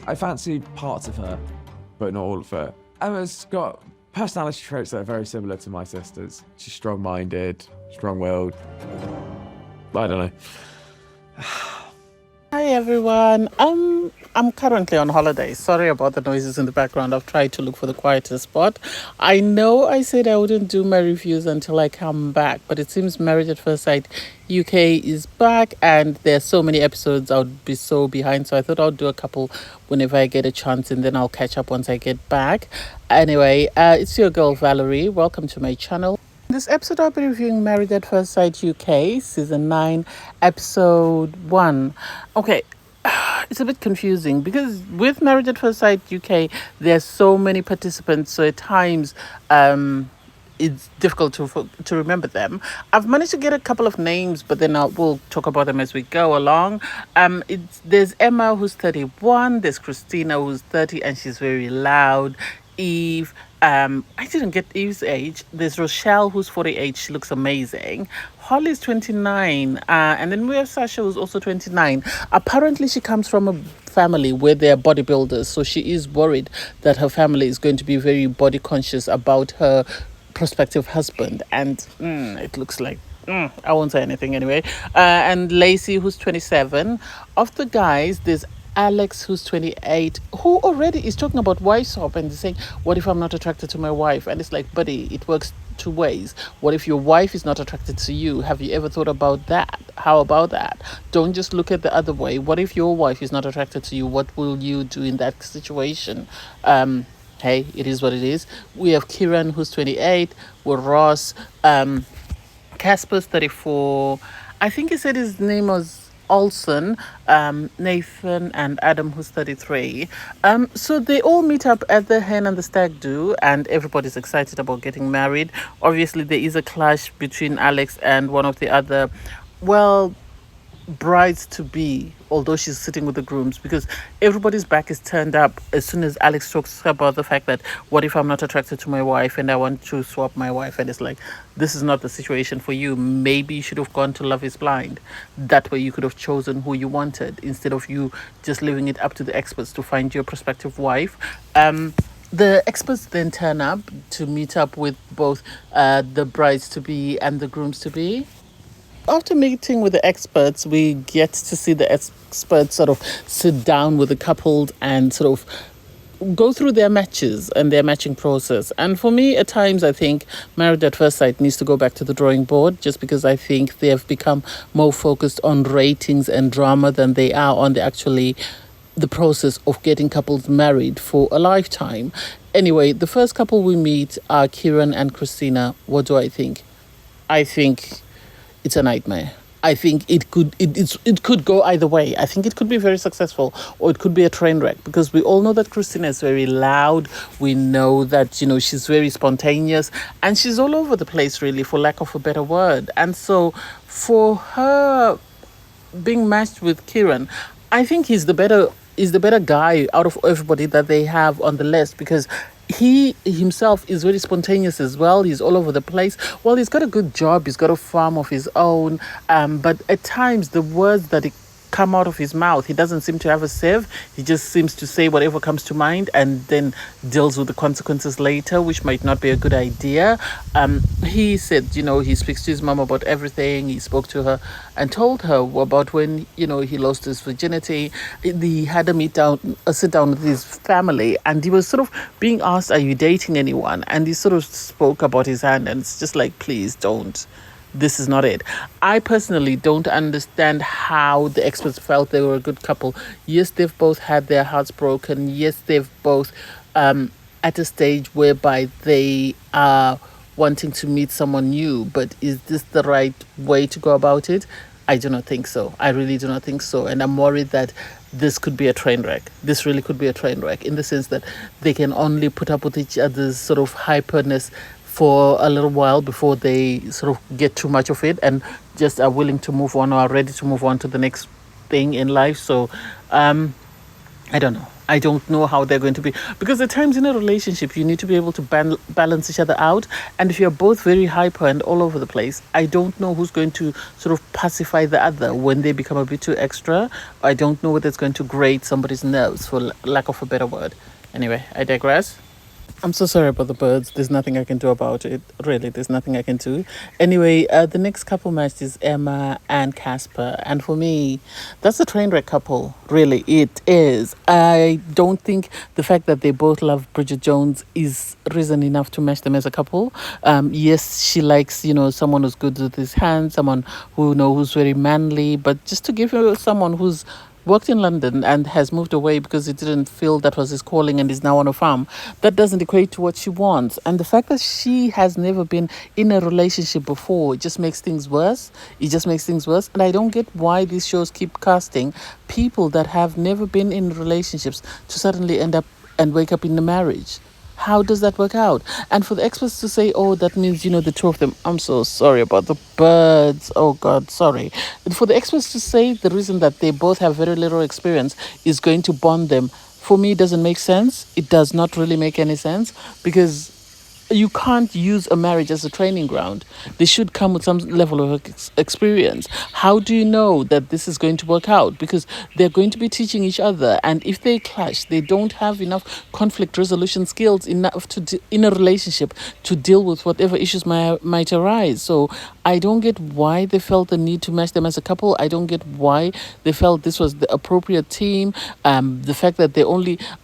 I fancy parts of her, but not all of her. Emma's got personality traits that are very similar to my sister's. She's strong-minded, strong-willed. I don't know. Hi everyone. I'm currently on holiday. Sorry about the noises in the background. I've tried to look for the quietest spot. I know I said I wouldn't do my reviews until I come back, but it seems Married at First Sight UK is back and there's so many episodes. I would be so behind, so I thought I'll do a couple whenever I get a chance and then I'll catch up once I get back. Anyway, it's your girl Valerie. Welcome to my channel. In this episode, I'll be reviewing Married at First Sight UK, Season 9, Episode 1. Okay, it's a bit confusing because with Married at First Sight UK, there's so many participants, so at times it's difficult to remember them. I've managed to get a couple of names, but then we'll talk about them as we go along. There's Emma, who's 31, there's Christina, who's 30, and she's very loud. Eve, I didn't get Eve's age. There's Rochelle, who's 48. She looks amazing. Holly's 29. And then we have Sasha, who's also 29. Apparently, she comes from a family where they're bodybuilders. So she is worried that her family is going to be very body conscious about her prospective husband. And it looks like I won't say anything anyway. And Lacey, who's 27. Of the guys, there's Alex, who's 28, who already is talking about wife swap and saying, what if I'm not attracted to my wife? And it's like, buddy, it works two ways. What if your wife is not attracted to you? Have you ever thought about that? How about that? Don't just look at the other way. What if your wife is not attracted to you? What will you do in that situation? Hey, it is what it is. We have Kieran, who's 28, with Ross, Caspar's 34. I think he said his name was Olson, Nathan and Adam, who's 33. So they all meet up at the Hen and the Stag Do, and everybody's excited about getting married. Obviously, there is a clash between Alex and one of the other, brides to be, although she's sitting with the grooms, because everybody's back is turned up as soon as Alex talks about the fact that what if I'm not attracted to my wife and I want to swap my wife, and it's like, this is not the situation for you. Maybe you should have gone to Love is Blind. That way you could have chosen who you wanted instead of you just leaving it up to the experts to find your prospective wife. The experts then turn up to meet up with both the brides to be and the grooms to be. After meeting with the experts, we get to see the experts sort of sit down with the couple and sort of go through their matches and their matching process. And for me, at times, I think Married at First Sight needs to go back to the drawing board, just because I think they have become more focused on ratings and drama than they are on the process of getting couples married for a lifetime. Anyway, the first couple we meet are Kieran and Christina. What do I think? I think it's a nightmare. I think it could go either way. I think it could be very successful or it could be a train wreck, because we all know that Christina is very loud. We know that, she's very spontaneous and she's all over the place, really, for lack of a better word. And so for her being matched with Kieran, I think he's the better guy out of everybody that they have on the list, because he himself is very spontaneous as well. He's all over the place. Well, he's got a good job. He's got a farm of his own. But at times, the words that come out of his mouth, he doesn't seem to have a sieve. He just seems to say whatever comes to mind and then deals with the consequences later, which might not be a good idea. He said, he speaks to his mom about everything. He spoke to her and told her about when, he lost his virginity. He had a sit down with his family, and he was sort of being asked, are you dating anyone? And he sort of spoke about his hand, and it's just like, please don't. This is not it. I personally don't understand how the experts felt they were a good couple. Yes, they've both had their hearts broken. Yes, they've both at a stage whereby they are wanting to meet someone new. But is this the right way to go about it? I do not think so. I really do not think so. And I'm worried that this could be a train wreck. This really could be a train wreck, in the sense that they can only put up with each other's sort of hyperness for a little while before they sort of get too much of it and just are willing to move on or are ready to move on to the next thing in life. So I don't know. I don't know how they're going to be, because at times in a relationship you need to be able to balance each other out. And if you're both very hyper and all over the place, I don't know who's going to sort of pacify the other when they become a bit too extra. I don't know whether it's going to grate somebody's nerves, for lack of a better word. Anyway, I digress. I'm so sorry about the birds. There's nothing I can do about it. Really, there's nothing I can do. Anyway, the next couple match is Emma and Caspar. And for me, that's a train wreck couple. Really, it is. I don't think the fact that they both love Bridget Jones is reason enough to match them as a couple. Yes, she likes, someone who's good with his hands, someone who's very manly. But just to give her someone who's worked in London and has moved away because he didn't feel that was his calling and is now on a farm, that doesn't equate to what she wants. And the fact that she has never been in a relationship before just makes things worse. It just makes things worse. And I don't get why these shows keep casting people that have never been in relationships to suddenly end up and wake up in a marriage. How does that work out? And for the experts to say, oh, that means, the two of them, I'm so sorry about the birds. Oh, God, sorry. And for the experts to say the reason that they both have very little experience is going to bond them, for me, it doesn't make sense. It does not really make any sense, because you can't use a marriage as a training ground. They should come with some level of experience. How do you know that this is going to work out? Because they're going to be teaching each other, and if they clash, they don't have enough conflict resolution skills enough in a relationship to deal with whatever issues might arise. So I don't get why they felt the need to match them as a couple. I don't get why they felt this was the appropriate team. The fact that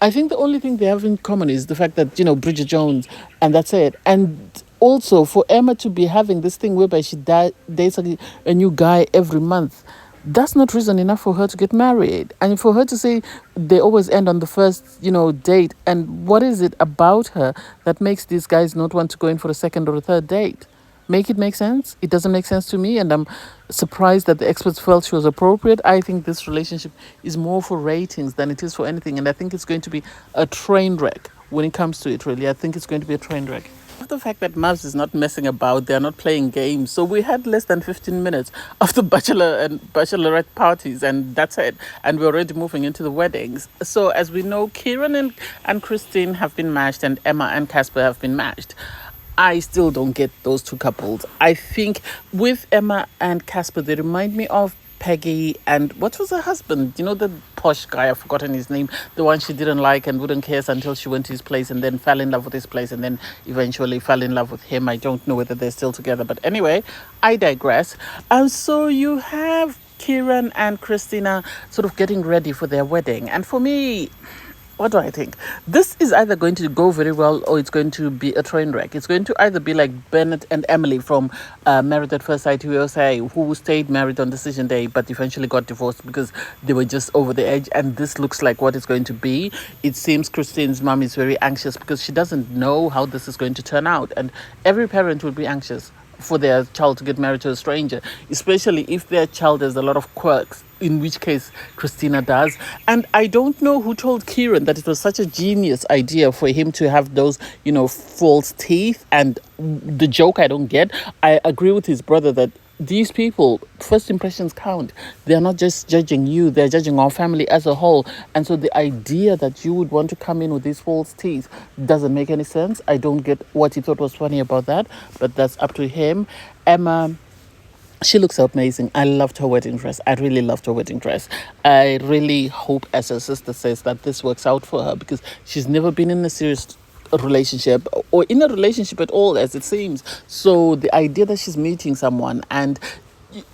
I think the only thing they have in common is the fact that, Bridget Jones, and that's it. And also for Emma to be having this thing whereby she dates a new guy every month, that's not reason enough for her to get married. And for her to say they always end on the first, date. And what is it about her that makes these guys not want to go in for a second or a third date? Make it make sense. It doesn't make sense to me, and I'm surprised that the experts felt she was appropriate. I think this relationship is more for ratings than it is for anything, and I think it's going to be a train wreck when it comes to it. Really, I think it's going to be a train wreck. The fact that MAFS is not messing about, they're not playing games. So we had less than 15 minutes of the bachelor and bachelorette parties, and that's it. And we're already moving into the weddings. So as we know, Kieran and Christine have been matched, and Emma and Caspar have been matched. I still don't get those two couples. I think with Emma and Caspar, they remind me of Peggy and what was her husband? The posh guy, I've forgotten his name, the one she didn't like and wouldn't kiss until she went to his place and then fell in love with his place and then eventually fell in love with him. I don't know whether they're still together, but anyway, I digress. And so you have Kieran and Christina sort of getting ready for their wedding. And for me, what do I think? This is either going to go very well or it's going to be a train wreck. It's going to either be like Bennett and Emily from Married at First Sight USA, who stayed married on decision day but eventually got divorced because they were just over the edge. And this looks like what it's going to be. It seems Christine's mom is very anxious because she doesn't know how this is going to turn out. And every parent would be anxious for their child to get married to a stranger, especially if their child has a lot of quirks, in which case Christina does. And I don't know who told Kieran that it was such a genius idea for him to have those, false teeth. And the joke I don't get. I agree with his brother that these people, first impressions count. They're not just judging you, they're judging our family as a whole. And so the idea that you would want to come in with these false teeth doesn't make any sense. I don't get what he thought was funny about that, but that's up to him. Emma, she looks amazing. I loved her wedding dress. I really loved her wedding dress. I really hope, as her sister says, that this works out for her, because she's never been in a serious relationship or in a relationship at all, as it seems. So the idea that she's meeting someone, and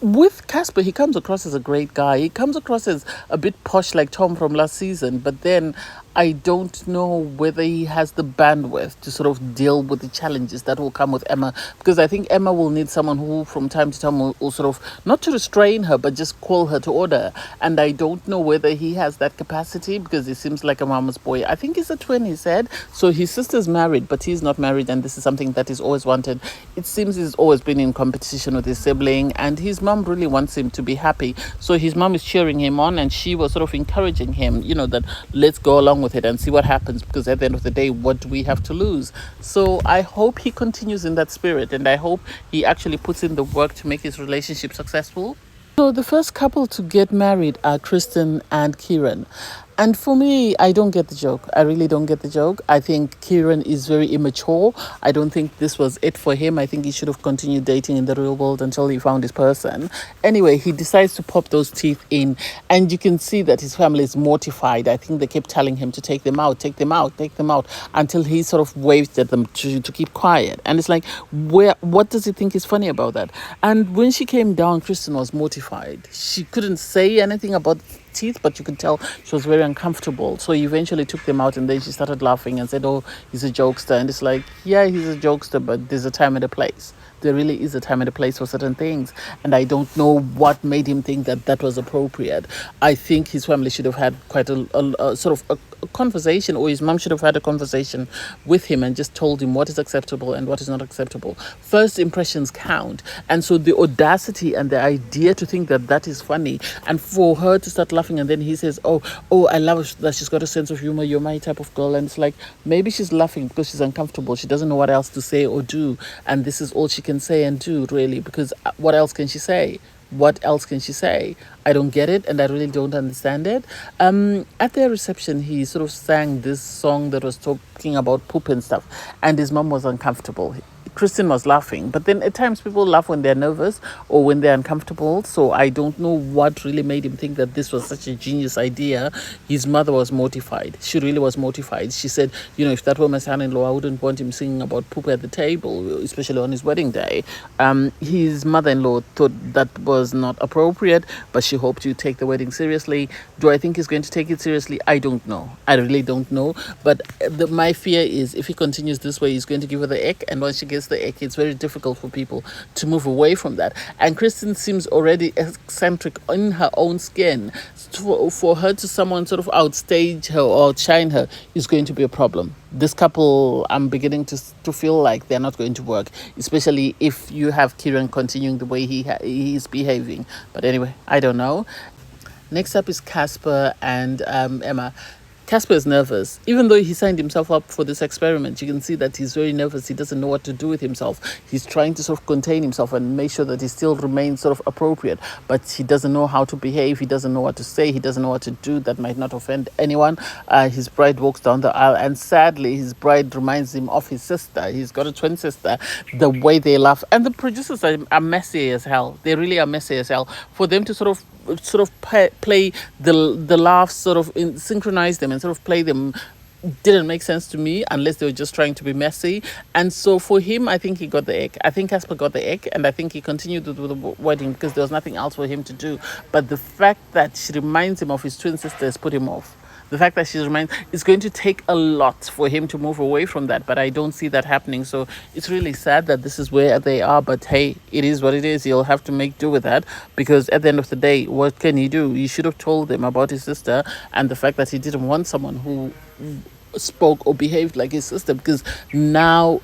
with Caspar, he comes across as a great guy. He comes across as a bit posh like Tom from last season, but then I don't know whether he has the bandwidth to sort of deal with the challenges that will come with Emma, because I think Emma will need someone who from time to time will sort of, not to restrain her, but just call her to order. And I don't know whether he has that capacity, because he seems like a mama's boy. I think he's a twin, he said. So his sister's married, but he's not married, and this is something that he's always wanted. It seems he's always been in competition with his sibling, and his mom really wants him to be happy. So his mom is cheering him on, and she was sort of encouraging him, that let's go along with it and see what happens, because at the end of the day, what do we have to lose? So I hope he continues in that spirit, and I hope he actually puts in the work to make his relationship successful. So the first couple to get married are Kristen and Kieran. And for me, I don't get the joke. I really don't get the joke. I think Kieran is very immature. I don't think this was it for him. I think he should have continued dating in the real world until he found his person. Anyway, he decides to pop those teeth in, and you can see that his family is mortified. I think they kept telling him to take them out, take them out, take them out, until he sort of waved at them to keep quiet. And it's like, what does he think is funny about that? And when she came down, Kristen was mortified. She couldn't say anything about teeth, but you could tell she was very uncomfortable. So he eventually took them out, and then she started laughing and said, "Oh, he's a jokester." And it's like, yeah, he's a jokester, but there's a time and a place. There really is a time and a place for certain things, and I don't know what made him think that that was appropriate. I think his family should have had quite a sort of a conversation, or his mom should have had a conversation with him and just told him what is acceptable and what is not acceptable. First impressions count, and so the audacity and the idea to think that that is funny, and for her to start laughing, and then he says, "Oh, I love that she's got a sense of humor. You're my type of girl." And it's like, maybe she's laughing because she's uncomfortable. She doesn't know what else to say or do, and this is all she can say and do, really, because what else can she say? What else can she say? I don't get it, and I really don't understand it. At their reception, he sort of sang this song that was talking about poop and stuff, and his mom was uncomfortable. Kristen was laughing, but then at times people laugh when they're nervous or when they're uncomfortable. So I don't know what really made him think that this was such a genius idea. His mother was mortified. She really was mortified. She said, if that were my son-in-law, I wouldn't want him singing about poop at the table, especially on his wedding day. His mother-in-law thought that was not appropriate, but she hoped you take the wedding seriously. Do I think he's going to take it seriously? I don't know. I really don't know. But my fear is if he continues this way, he's going to give her the ick, and once she gets the ick, it's very difficult for people to move away from that. And Kristen seems already eccentric in her own skin. For her to someone sort of outstage her or outshine her is going to be a problem. This couple, I'm beginning to feel like they're not going to work, especially if you have Kieran continuing the way he's behaving. But anyway, I don't know. Next up is Caspar and Emma. Caspar is nervous. Even though he signed himself up for this experiment, you can see that he's very nervous. He doesn't know what to do with himself. He's trying to sort of contain himself and make sure that he still remains sort of appropriate, but he doesn't know how to behave. He doesn't know what to say. He doesn't know what to do that might not offend anyone. His bride walks down the aisle, and sadly, his bride reminds him of his sister. He's got a twin sister. The way they laugh. And the producers are messy as hell. They really are messy as hell. For them to sort of play the laughs, sort of synchronize them and sort of play them, didn't make sense to me unless they were just trying to be messy. And so for him, I think he got the ick. I think Caspar got the ick, and I think he continued with the wedding because there was nothing else for him to do. But the fact that she reminds him of his twin sister has put him off. The fact that she reminds, it's going to take a lot for him to move away from that, but I don't see that happening. So it's really sad that this is where they are, but hey, it is what it is. He'll have to make do with that, because at the end of the day, what can he do? He should have told them about his sister and the fact that he didn't want someone who spoke or behaved like his sister, because now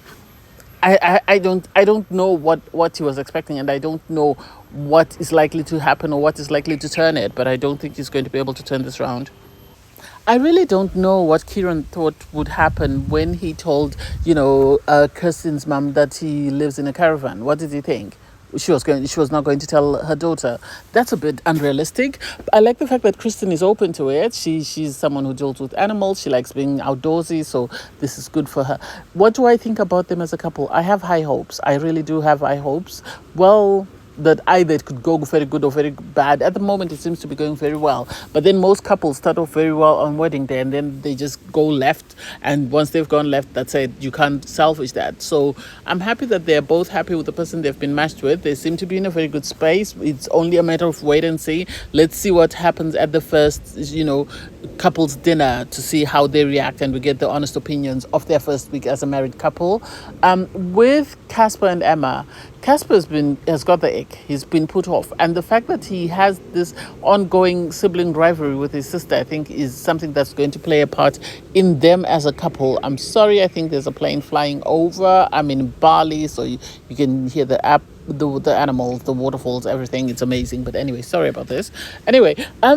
I don't know what he was expecting, and I don't know what is likely to happen or what is likely to turn it, but I don't think he's going to be able to turn this around. I really don't know what Kieran thought would happen when he told, Kirsten's mum that he lives in a caravan. What did he think? She was not going to tell her daughter. That's a bit unrealistic. I like the fact that Kristen is open to it. She's someone who deals with animals. She likes being outdoorsy, so this is good for her. What do I think about them as a couple? I have high hopes. I really do have high hopes. Well, that either it could go very good or very bad. At the moment, it seems to be going very well. But then most couples start off very well on wedding day, and then they just go left. And once they've gone left, that's it. You can't salvage that. So I'm happy that they're both happy with the person they've been matched with. They seem to be in a very good space. It's only a matter of wait and see. Let's see what happens at the first, couples dinner to see how they react, and we get the honest opinions of their first week as a married couple. With Caspar and Emma, Caspar has got the ick. He's been put off, and the fact that he has this ongoing sibling rivalry with his sister, I think, is something that's going to play a part in them as a couple. I'm sorry, I think there's a plane flying over. I'm in Bali, so you can hear the animals, the waterfalls, everything. It's amazing. But anyway, sorry about this. Anyway,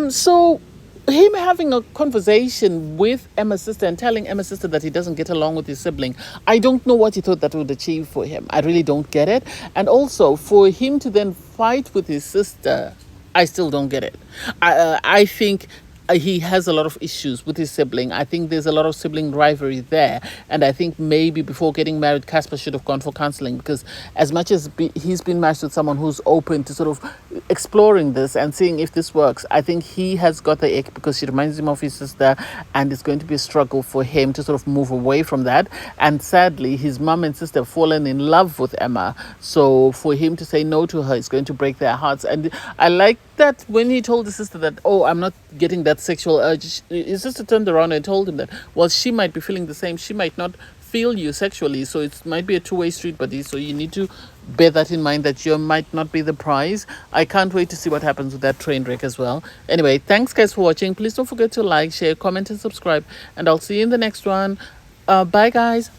so him having a conversation with Emma's sister and telling Emma's sister that he doesn't get along with his sibling, I don't know what he thought that would achieve for him. I really don't get it. And also, for him to then fight with his sister, I still don't get it. I think he has a lot of issues with his sibling. I think there's a lot of sibling rivalry there. And I think maybe before getting married, Caspar should have gone for counseling, because as much as he's been matched with someone who's open to sort of exploring this and seeing if this works, I think he has got the ick because she reminds him of his sister, and it's going to be a struggle for him to sort of move away from that. And sadly, his mum and sister have fallen in love with Emma. So for him to say no to her is going to break their hearts. And I like that when he told his sister that, oh, I'm not getting that sexual urge, his sister turned around and told him that, well, she might be feeling the same. She might not feel you sexually, so it might be a two-way street, buddy. So you need to bear that in mind, that you might not be the prize. I can't wait to see what happens with that train wreck as well. Anyway, thanks guys for watching. Please don't forget to like, share, comment, and subscribe, and I'll see you in the next one. Bye guys.